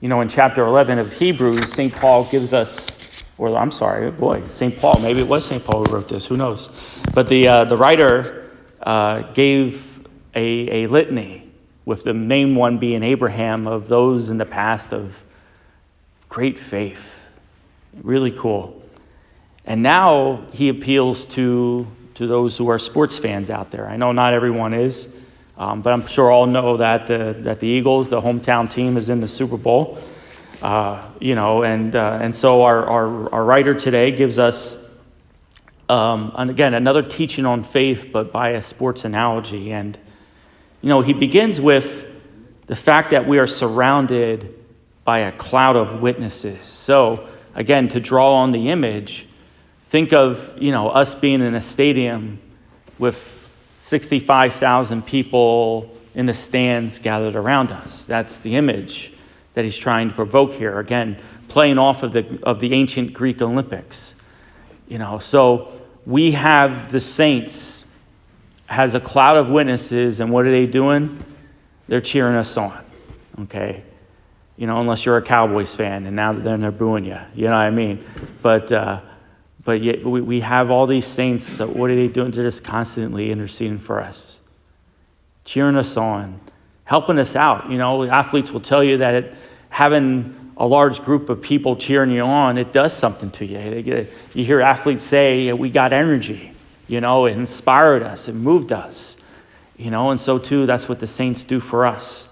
In chapter 11 of Hebrews, St. Paul gives us, St. Paul, maybe it was St. Paul who wrote this, who knows? But the writer gave a litany, with the main one being Abraham, of those in the past of great faith. Really cool. And now he appeals to those who are sports fans out there. I know not everyone is, but I'm sure all know that the Eagles, the hometown team, is in the Super Bowl. And so our writer today gives us, and again, another teaching on faith, but by a sports analogy. And, he begins with the fact that we are surrounded by a cloud of witnesses. So, again, to draw on the image, think of, us being in a stadium with 65,000 people in the stands gathered around us. That's the image that he's trying to provoke here. Again, playing off of the ancient Greek Olympics. So we have the saints has a cloud of witnesses, and what are they doing? They're cheering us on, okay? Unless you're a Cowboys fan, and now then they're booing you. You know what I mean? But yet we have all these saints. So what are they doing? They're just constantly interceding for us, cheering us on, helping us out. Athletes will tell you that having a large group of people cheering you on, it does something to you. You hear athletes say, we got energy, it inspired us, it moved us, and so too, that's what the saints do for us.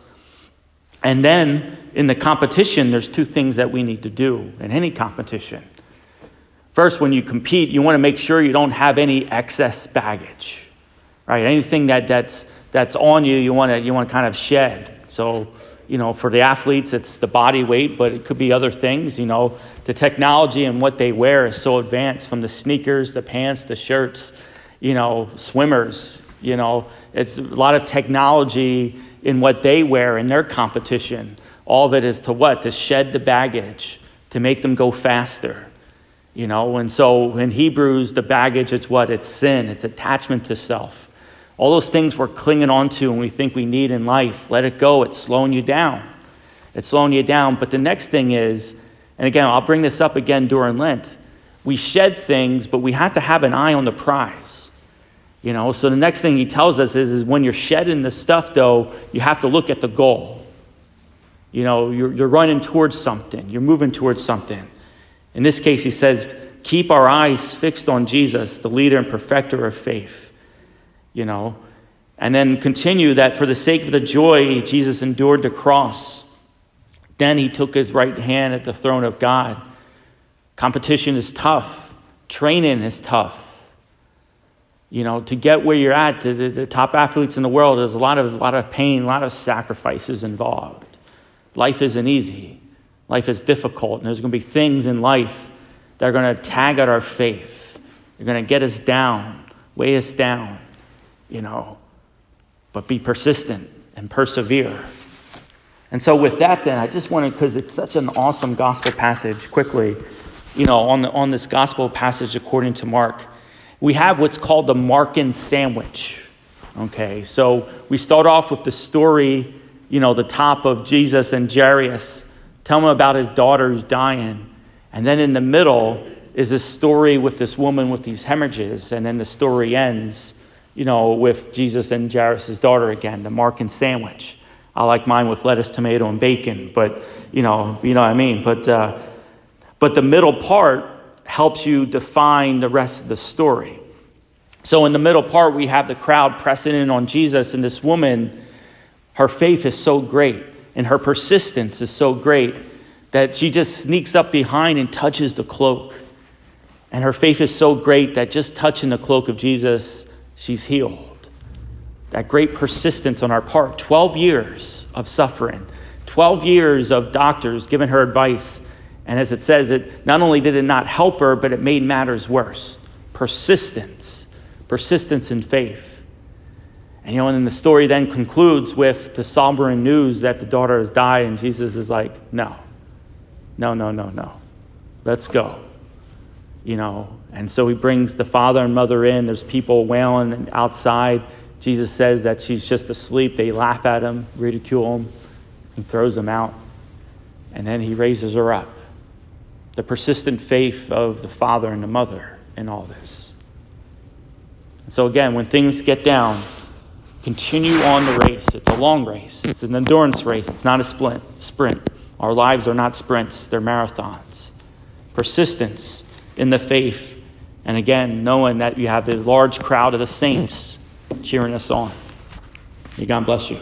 And then in the competition, there's two things that we need to do in any competition. First, when you compete, you want to make sure you don't have any excess baggage, right? Anything that's on you, you want to kind of shed. So, for the athletes, it's the body weight, but it could be other things. The technology and what they wear is so advanced, from the sneakers, the pants, the shirts, swimmers. It's a lot of technology in what they wear in their competition. All of it is to what? To shed the baggage, to make them go faster. And so in Hebrews, the baggage, it's what? It's sin, it's attachment to self. All those things we're clinging on to and we think we need in life, let it go. It's slowing you down. It's slowing you down. But the next thing is, and again, I'll bring this up again during Lent, we shed things, but we have to have an eye on the prize. So the next thing he tells us is when you're shedding the stuff, though, you have to look at the goal. You're running towards something. You're moving towards something. In this case, he says, keep our eyes fixed on Jesus, the leader and perfecter of faith. And then continue that for the sake of the joy Jesus endured the cross. Then he took his right hand at the throne of God. Competition is tough. Training is tough. To get where you're at, to the top athletes in the world, there's a lot of pain, a lot of sacrifices involved. Life isn't easy. Life is difficult, and there's going to be things in life that are going to tag at our faith. They're going to get us down, weigh us down, but be persistent and persevere. And so with that, then, I just wanted, because it's such an awesome gospel passage, quickly, on this gospel passage according to Mark, we have what's called the Markan sandwich. Okay, so we start off with the story, the top of Jesus and Jairus. Tell him about his daughter's dying. And then in the middle is a story with this woman with these hemorrhages. And then the story ends, with Jesus and Jairus' daughter again, the Markan sandwich. I like mine with lettuce, tomato, and bacon, but you know what I mean. But the middle part helps you define the rest of the story. So in the middle part, we have the crowd pressing in on Jesus, and this woman, her faith is so great, and her persistence is so great that she just sneaks up behind and touches the cloak. And her faith is so great that just touching the cloak of Jesus, she's healed. That great persistence on our part. 12 years of suffering. 12 years of doctors giving her advice. And as it says, it not only did it not help her, but it made matters worse. Persistence. Persistence in faith. And and then the story then concludes with the sovereign news that the daughter has died, and Jesus is like, no. Let's go. And so he brings the father and mother in. There's people wailing outside. Jesus says that she's just asleep. They laugh at him, ridicule him, and throws him out. and then he raises her up. The persistent faith of the father and the mother in all this. And so again, when things get down, continue on the race. It's a long race. It's an endurance race. It's not a sprint. Our lives are not sprints. They're marathons. Persistence in the faith. And again, knowing that you have the large crowd of the saints cheering us on. May God bless you.